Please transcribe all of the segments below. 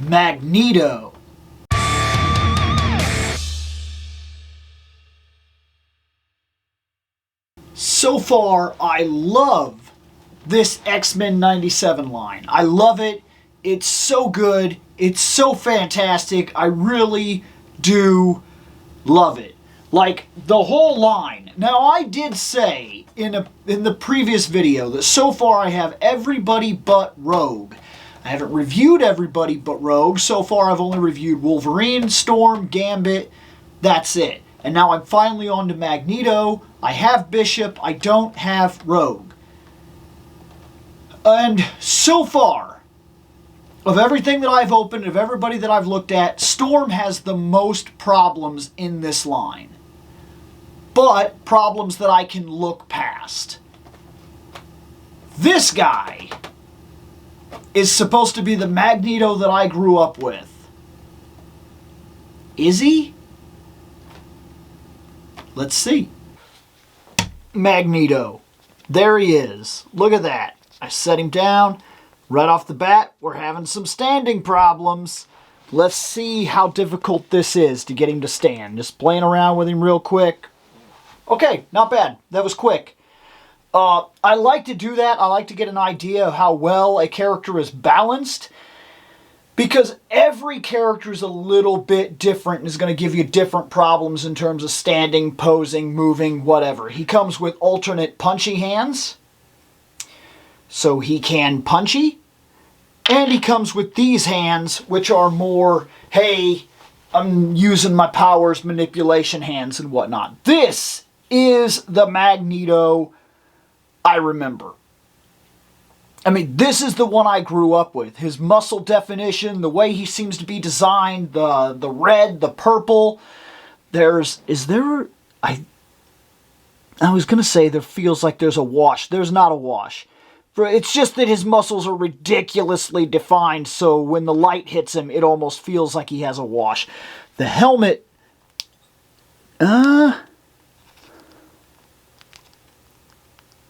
Magneto. So far, I love this X-Men 97 line. I love it. It's so good. It's so fantastic. I really do love it. Like, the whole line. Now, I did say in the previous video that so far I have everybody but Rogue. I haven't reviewed everybody but Rogue. So far, I've only reviewed Wolverine, Storm, Gambit. That's it. And now I'm finally on to Magneto. I have Bishop. I don't have Rogue. And so far, of everything that I've opened, of everybody that I've looked at, Storm has the most problems in this line. But problems that I can look past. This guy is supposed to be the Magneto that I grew up with. Is he? Let's see. Magneto. There he is. Look at that. I set him down. Right off the bat, we're having some standing problems. Let's see how difficult this is to get him to stand. Just playing around with him real quick. Okay, not bad. That was quick. I like to do that. I like to get an idea of how well a character is balanced. Because every character is a little bit different and is going to give you different problems in terms of standing, posing, moving, whatever. He comes with alternate punchy hands. So he can punchy. And he comes with these hands, which are more, hey, I'm using my powers, manipulation hands and whatnot. This is the Magneto I remember. I mean, this is the one I grew up with. His muscle definition, the way he seems to be designed, the red, the purple. I was going to say there feels like there's a wash. There's not a wash. It's just that his muscles are ridiculously defined, so when the light hits him, it almost feels like he has a wash. The helmet...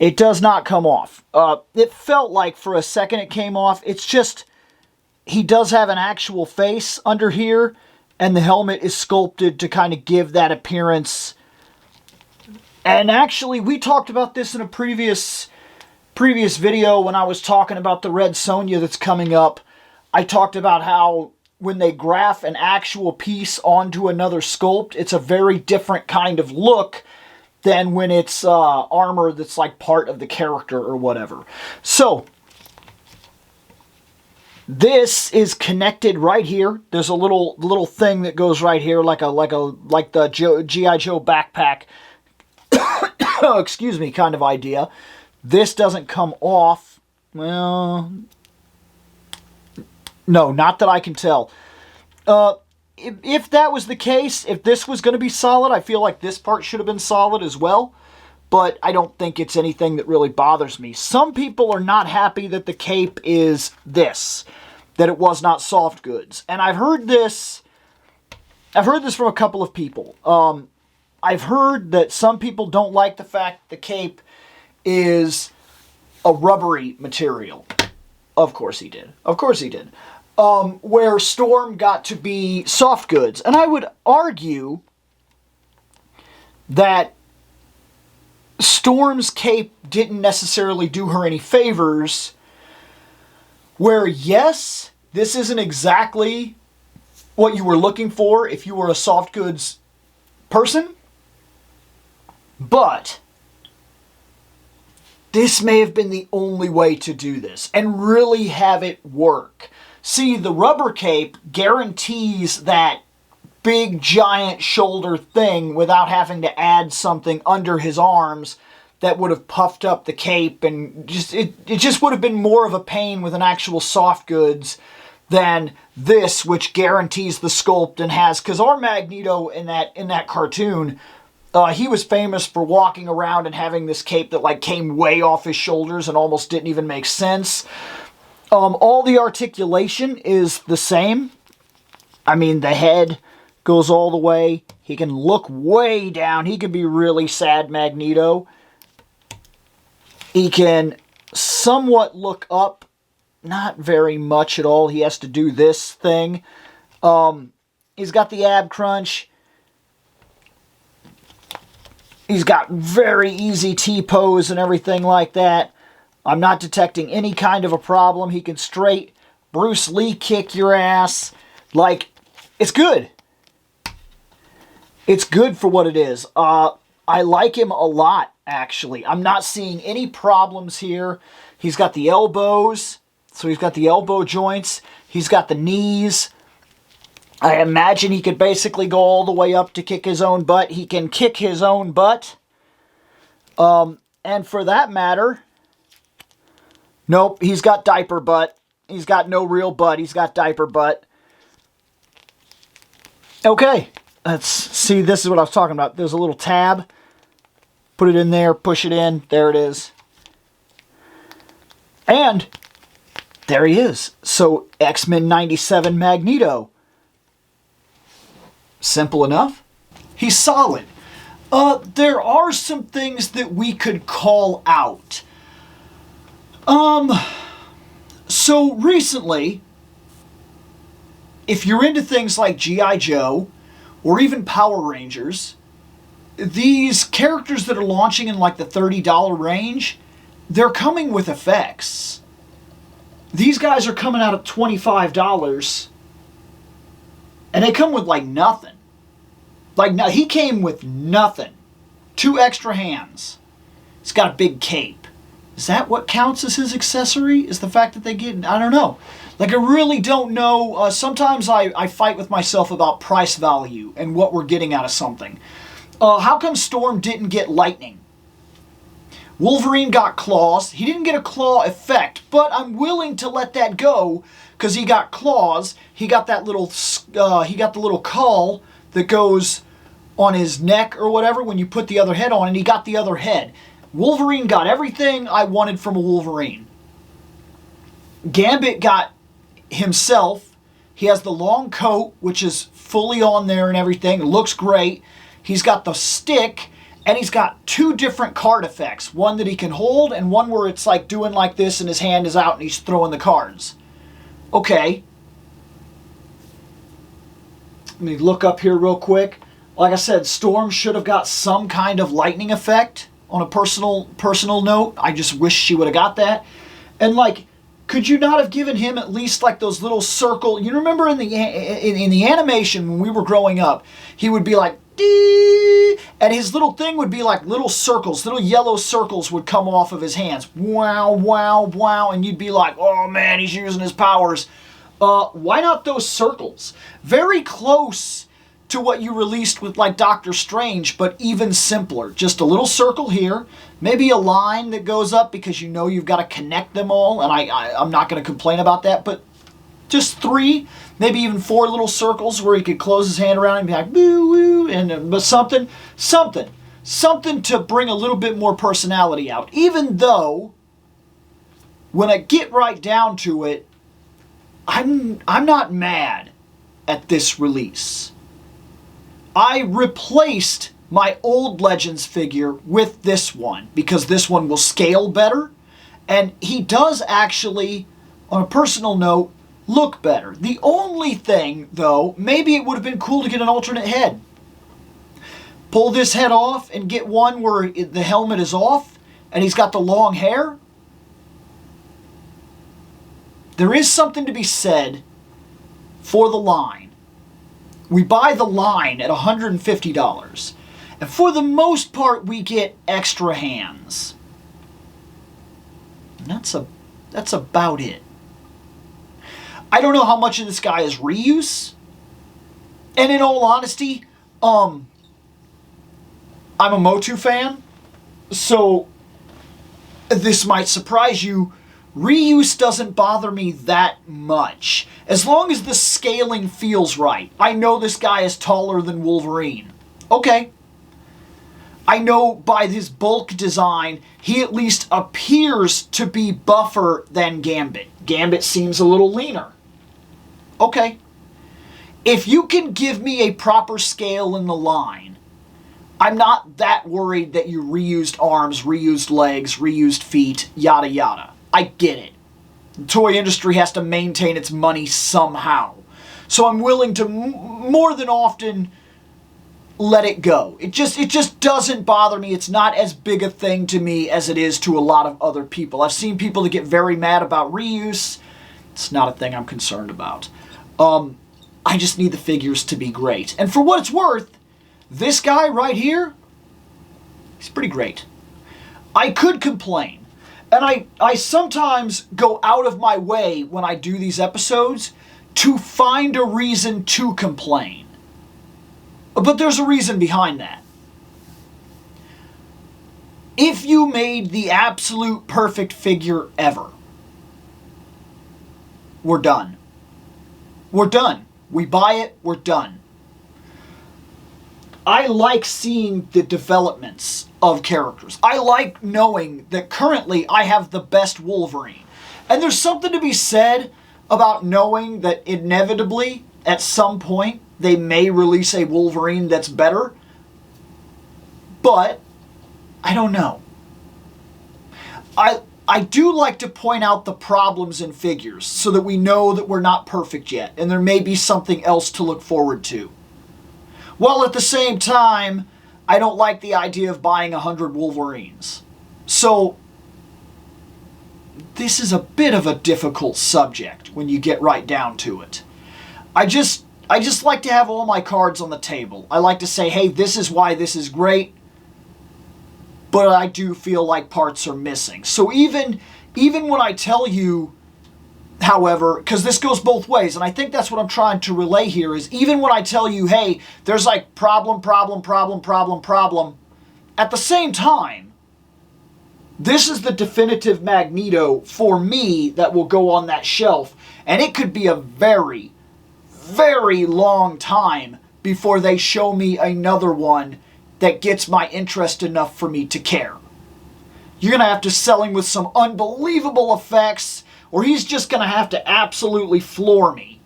It does not come off. It felt like for a second it came off. It's just, he does have an actual face under here, and the helmet is sculpted to kind of give that appearance. And actually, we talked about this in a previous video when I was talking about the Red Sonja that's coming up. I talked about how when they graph an actual piece onto another sculpt, it's a very different kind of look than when it's armor that's like part of the character or whatever. So, this is connected right here. There's a little thing that goes right here, like the G.I. Joe backpack, excuse me, kind of idea. This doesn't come off. Well, no, not that I can tell. If that was the case, if this was going to be solid, I feel like this part should have been solid as well. But I don't think it's anything that really bothers me. Some people are not happy that the cape is this, that it was not soft goods. And I've heard this from a couple of people. I've heard that some people don't like the fact the cape is a rubbery material. Of course he did. Of course he did. Where Storm got to be soft goods. And I would argue that Storm's cape didn't necessarily do her any favors. Where, yes, this isn't exactly what you were looking for if you were a soft goods person. But this may have been the only way to do this and really have it work. See, the rubber cape guarantees that big, giant shoulder thing without having to add something under his arms that would have puffed up the cape, and it just would have been more of a pain with an actual soft goods than this, which guarantees the sculpt and has... Because our Magneto in that cartoon, he was famous for walking around and having this cape that like came way off his shoulders and almost didn't even make sense. All the articulation is the same. I mean, the head goes all the way. He can look way down. He can be really sad Magneto. He can somewhat look up not very much at all. He has to do this thing. He's got the ab crunch. He's got very easy T-pose and everything like that. I'm not detecting any kind of a problem. He can straight Bruce Lee kick your ass. Like, it's good. It's good for what it is. I like him a lot, actually. I'm not seeing any problems here. He's got the elbows, so he's got the elbow joints. He's got the knees. I imagine he could basically go all the way up to kick his own butt. He can kick his own butt. And for that matter, nope, he's got diaper butt. He's got no real butt. He's got diaper butt. Okay, let's see. This is what I was talking about. There's a little tab. Put it in there, push it in. There it is. And there he is. So X-Men 97 Magneto. Simple enough. He's solid. There are some things that we could call out. So recently, if you're into things like G.I. Joe or even Power Rangers, these characters that are launching in like the $30 range, they're coming with effects. These guys are coming out at $25, and they come with like nothing. Like, no, he came with nothing. 2 extra hands. He's got a big cape. Is that what counts as his accessory? Is the fact that they get... I don't know. Like, I really don't know. Sometimes I fight with myself about price value and what we're getting out of something. How come Storm didn't get lightning? Wolverine got claws. He didn't get a claw effect, but I'm willing to let that go because he got claws. He got that little... he got the little caul that goes on his neck or whatever when you put the other head on, and he got the other head. Wolverine got everything I wanted from a Wolverine. Gambit got himself. He has the long coat, which is fully on there and everything. It looks great. He's got the stick, and he's got 2 different card effects. One that he can hold, and one where it's like doing like this, and his hand is out, and he's throwing the cards. Okay. Let me look up here real quick. Like I said, Storm should have got some kind of lightning effect on a personal note. I just wish she would have got that. And like, could you not have given him at least like those little circle? You remember in the animation when we were growing up, he would be like, dee, and his little thing would be like little circles, little yellow circles would come off of his hands. Wow, wow, wow. And you'd be like, oh man, he's using his powers. Why not those circles? Very close to what you released with like Doctor Strange, but even simpler. Just a little circle here, maybe a line that goes up because you know you've got to connect them all, and I'm not going to complain about that, but just 3, maybe even 4 little circles where he could close his hand around and be like, boo, woo, and but something to bring a little bit more personality out. Even though, when I get right down to it, I'm not mad at this release. I replaced my old Legends figure with this one because this one will scale better, and he does actually, on a personal note, look better. The only thing, though, maybe it would have been cool to get an alternate head. Pull this head off and get one where the helmet is off and he's got the long hair. There is something to be said for the line. We buy the line at $150. And for the most part, we get extra hands. And that's about it. I don't know how much of this guy is reuse. And in all honesty, I'm a Motu fan. So this might surprise you. Reuse doesn't bother me that much. As long as the scaling feels right. I know this guy is taller than Wolverine. Okay. I know by his bulk design, he at least appears to be buffer than Gambit. Gambit seems a little leaner. Okay. If you can give me a proper scale in the line, I'm not that worried that you reused arms, reused legs, reused feet, yada yada. I get it. The toy industry has to maintain its money somehow. So I'm willing to more than often let it go. It just doesn't bother me. It's not as big a thing to me as it is to a lot of other people. I've seen people that get very mad about reuse. It's not a thing I'm concerned about. I just need the figures to be great. And for what it's worth, this guy right here, he's pretty great. I could complain. And I sometimes go out of my way when I do these episodes to find a reason to complain. But there's a reason behind that. If you made the absolute perfect figure ever, we're done. We're done. We buy it, we're done. I like seeing the developments of characters. I like knowing that currently I have the best Wolverine. And there's something to be said about knowing that inevitably, at some point, they may release a Wolverine that's better. But I don't know. I do like to point out the problems in figures so that we know that we're not perfect yet and there may be something else to look forward to. While at the same time, I don't like the idea of buying 100 Wolverines. So this is a bit of a difficult subject when you get right down to it. I just like to have all my cards on the table. I like to say, hey, this is why this is great. But I do feel like parts are missing. So even when I tell you, however, because this goes both ways, and I think that's what I'm trying to relay here, is even when I tell you, hey, there's like problem, at the same time, this is the definitive Magneto for me that will go on that shelf, and it could be a very, very long time before they show me another one that gets my interest enough for me to care. You're going to have to sell him with some unbelievable effects, or he's just going to have to absolutely floor me.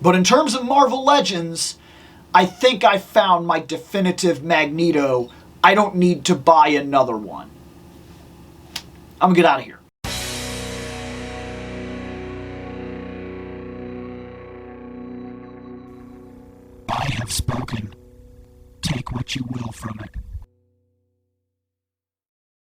But in terms of Marvel Legends, I think I found my definitive Magneto. I don't need to buy another one. I'm going to get out of here. I have spoken. Take what you will from it.